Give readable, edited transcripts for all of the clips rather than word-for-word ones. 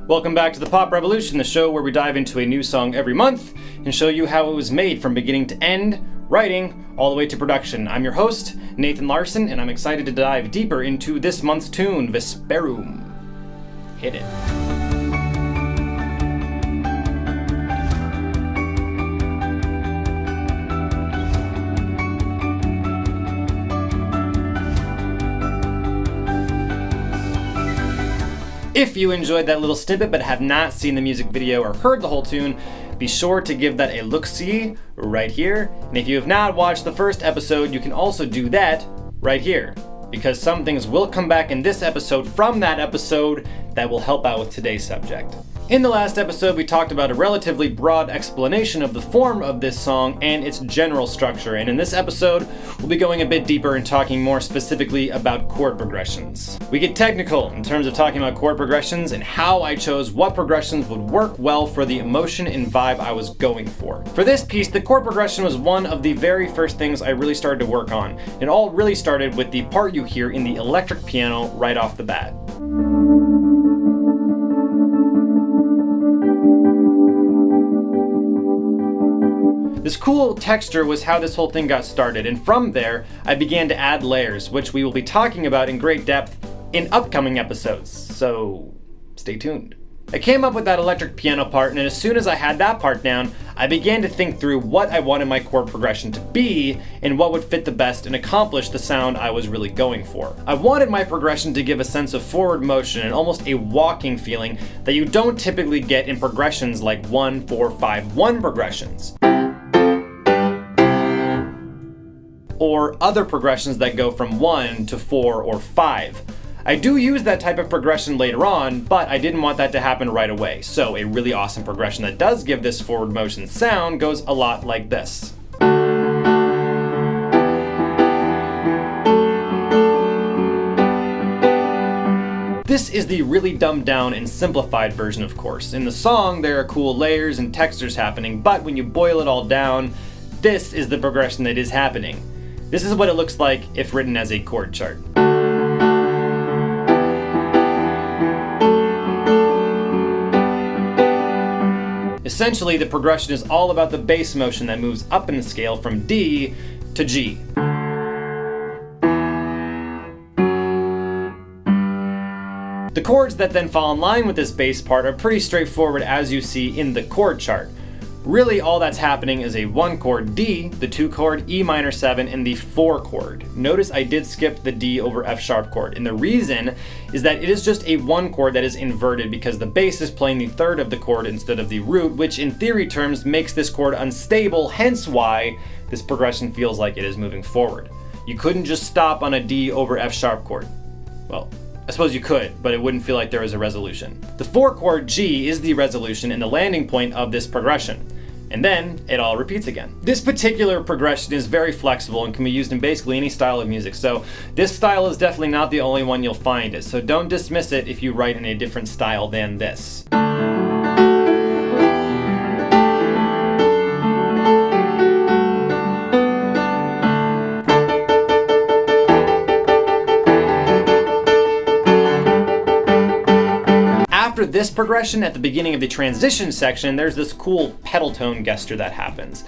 Welcome back to the Pop Revolution, the show where we dive into a new song every month and show you how it was made from beginning to end, writing, all the way to production. I'm your host, Nathan Larsen, and I'm excited to dive deeper into this month's tune, Vesperum. Hit it. If you enjoyed that little snippet but have not seen the music video or heard the whole tune, be sure to give that a look-see right here. And if you have not watched the first episode, you can also do that right here, because some things will come back in this episode from that episode that will help out with today's subject. In the last episode, we talked about a relatively broad explanation of the form of this song and its general structure, and in this episode, we'll be going a bit deeper and talking more specifically about chord progressions. We get technical in terms of talking about chord progressions and how I chose what progressions would work well for the emotion and vibe I was going for. For this piece, the chord progression was one of the very first things I really started to work on. It all really started with the part you hear in the electric piano right off the bat. This cool texture was how this whole thing got started, and from there, I began to add layers, which we will be talking about in great depth in upcoming episodes, so stay tuned. I came up with that electric piano part, and as soon as I had that part down, I began to think through what I wanted my chord progression to be, and what would fit the best and accomplish the sound I was really going for. I wanted my progression to give a sense of forward motion and almost a walking feeling that you don't typically get in progressions like 1-4-5-1 progressions, or other progressions that go from 1 to 4 or 5. I do use that type of progression later on, but I didn't want that to happen right away, so a really awesome progression that does give this forward motion sound goes a lot like this. This is the really dumbed down and simplified version, of course. In the song, there are cool layers and textures happening, but when you boil it all down, this is the progression that is happening. This is what it looks like if written as a chord chart. Essentially, the progression is all about the bass motion that moves up in the scale from D to G. The chords that then fall in line with this bass part are pretty straightforward, as you see in the chord chart. Really, all that's happening is a 1 chord D, the 2 chord E minor 7, and the 4 chord. Notice I did skip the D over F sharp chord, and the reason is that it is just a 1 chord that is inverted because the bass is playing the third of the chord instead of the root, which in theory terms makes this chord unstable, hence why this progression feels like it is moving forward. You couldn't just stop on a D over F sharp chord. Well, I suppose you could, but it wouldn't feel like there was a resolution. The 4 chord G is the resolution and the landing point of this progression, and then it all repeats again. This particular progression is very flexible and can be used in basically any style of music, so this style is definitely not the only one you'll find it, so don't dismiss it if you write in a different style than this. After this progression, at the beginning of the transition section, there's this cool pedal tone gesture that happens.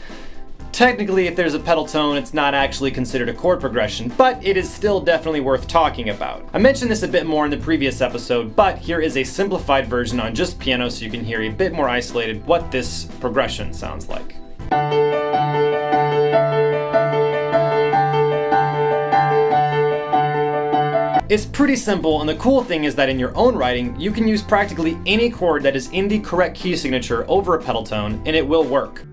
Technically, if there's a pedal tone, it's not actually considered a chord progression, but it is still definitely worth talking about. I mentioned this a bit more in the previous episode, but here is a simplified version on just piano so you can hear a bit more isolated what this progression sounds like. It's pretty simple, and the cool thing is that in your own writing, you can use practically any chord that is in the correct key signature over a pedal tone, and it will work.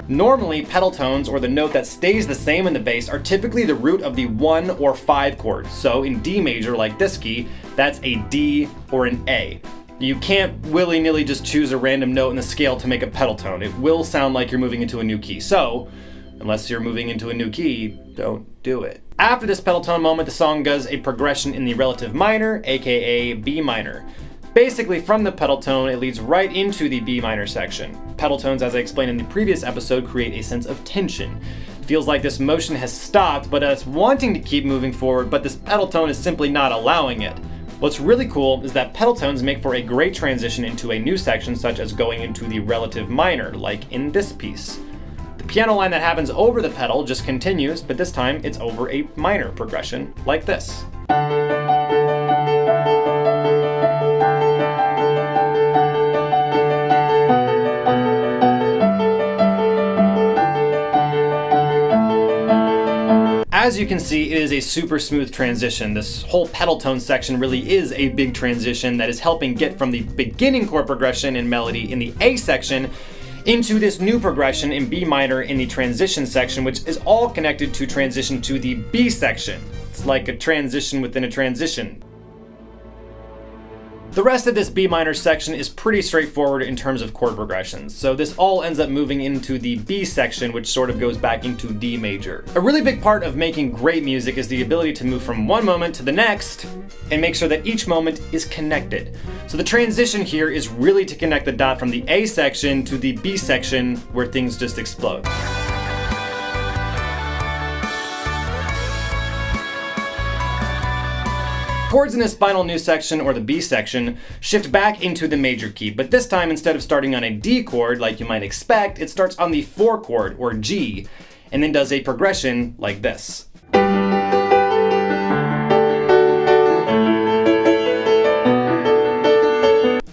Normally, pedal tones, or the note that stays the same in the bass, are typically the root of the 1 or 5 chord. So in D major, like this key, that's a D or an A. You can't willy-nilly just choose a random note in the scale to make a pedal tone. It will sound like you're moving into a new key. So, unless you're moving into a new key, don't do it. After this pedal tone moment, the song does a progression in the relative minor, aka B minor. Basically, from the pedal tone, it leads right into the B minor section. Pedal tones, as I explained in the previous episode, create a sense of tension. It feels like this motion has stopped, but it's wanting to keep moving forward, but this pedal tone is simply not allowing it. What's really cool is that pedal tones make for a great transition into a new section, such as going into the relative minor, like in this piece. The piano line that happens over the pedal just continues, but this time it's over a minor progression, like this. As you can see, it is a super smooth transition. This whole pedal tone section really is a big transition that is helping get from the beginning chord progression and melody in the A section into this new progression in B minor in the transition section, which is all connected to transition to the B section. It's like a transition within a transition. The rest of this B minor section is pretty straightforward in terms of chord progressions, so this all ends up moving into the B section, which sort of goes back into D major. A really big part of making great music is the ability to move from one moment to the next and make sure that each moment is connected. So the transition here is really to connect the dot from the A section to the B section where things just explode. Chords in this final new section, or the B section, shift back into the major key, but this time instead of starting on a D chord like you might expect, it starts on the 4 chord, or G, and then does a progression like this.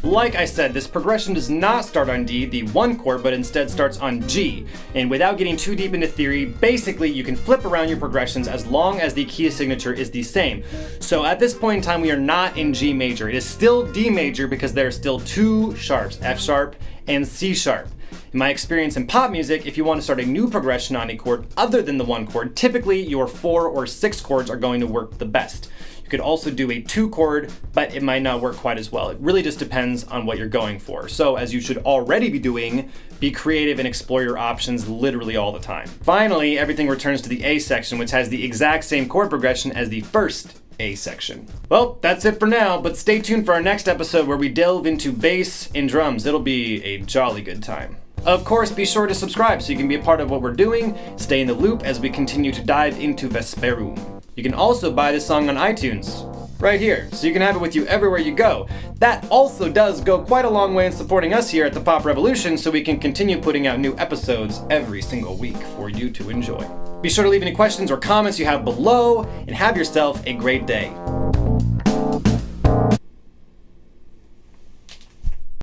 Like I said, this progression does not start on D, the 1 chord, but instead starts on G. And without getting too deep into theory, basically you can flip around your progressions as long as the key signature is the same. So at this point in time, we are not in G major. It is still D major because there are still 2 sharps, F sharp and C sharp. In my experience in pop music, if you want to start a new progression on a chord other than the 1 chord, typically your 4 or 6 chords are going to work the best. You could also do a 2 chord, but it might not work quite as well. It really just depends on what you're going for. So, as you should already be doing, be creative and explore your options literally all the time. Finally, everything returns to the A section, which has the exact same chord progression as the first A section. Well, that's it for now, but stay tuned for our next episode where we delve into bass and drums. It'll be a jolly good time. Of course, be sure to subscribe so you can be a part of what we're doing, stay in the loop as we continue to dive into Vesperum. You can also buy this song on iTunes, right here, so you can have it with you everywhere you go. That also does go quite a long way in supporting us here at the Pop Revolution, so we can continue putting out new episodes every single week for you to enjoy. Be sure to leave any questions or comments you have below, and have yourself a great day.